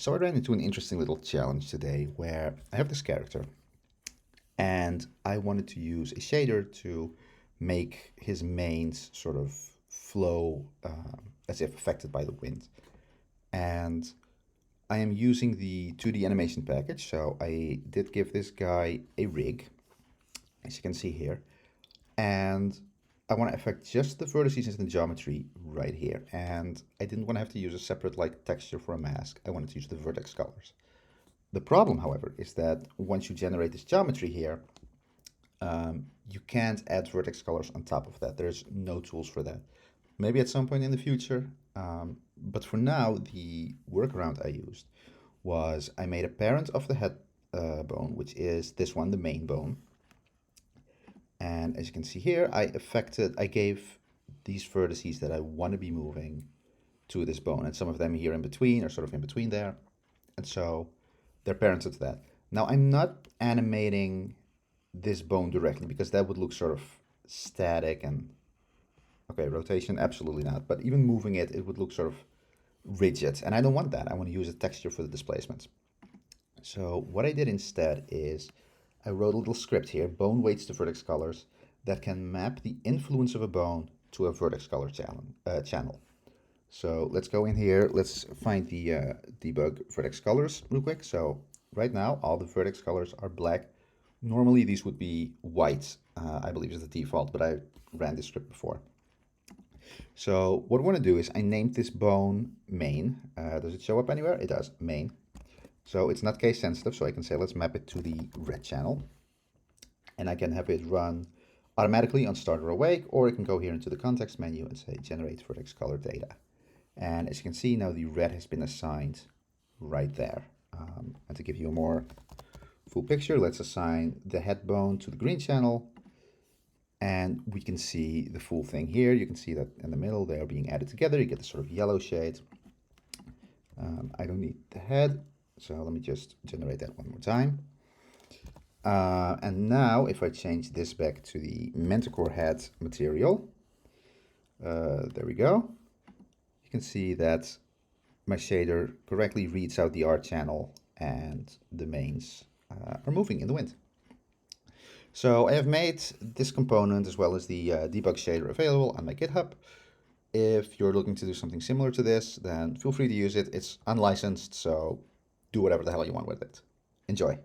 So I ran into an interesting little challenge today where I have this character and I wanted to use a shader to make his manes sort of flow as if affected by the wind. And I am using the 2D animation package, so I did give this guy a rig, as you can see here. And I want to affect just the vertices in the geometry right here. And I didn't want to have to use a separate like texture for a mask. I wanted to use the vertex colors. The problem, however, is that once you generate this geometry here, you can't add vertex colors on top of that. There's no tools for that. Maybe at some point in the future, but for now, the workaround I used was I made a parent of the head bone, which is this one, the main bone. And as you can see here, I gave these vertices that I want to be moving to this bone, and some of them here in between are sort of in between there. And so they're parents of that. Now I'm not animating this bone directly because that would look sort of static and okay, rotation, absolutely not. But even moving it, it would look sort of rigid. And I don't want that. I want to use a texture for the displacements. So what I did instead is I wrote a little script here, bone weights to vertex colors, that can map the influence of a bone to a vertex color channel. So let's go in here, let's find the debug vertex colors real quick. So right now, all the vertex colors are black. Normally these would be white, I believe is the default, but I ran this script before. So what I want to do is I named this bone main. Does it show up anywhere? It does, main. So it's not case sensitive, so I can say let's map it to the red channel. And I can have it run automatically on start or awake, or I can go here into the context menu and say generate vertex color data. And as you can see, now the red has been assigned right there. And to give you a more full picture, let's assign the head bone to the green channel. And we can see the full thing here. You can see that in the middle, they are being added together. You get the sort of yellow shade. I don't need the head, so let me just generate that one more time. And now if I change this back to the Manticore head material, there we go. You can see that my shader correctly reads out the R channel and the mains are moving in the wind. So I have made this component as well as the debug shader available on my GitHub. If you're looking to do something similar to this, then feel free to use it. It's unlicensed, so do whatever the hell you want with it. Enjoy.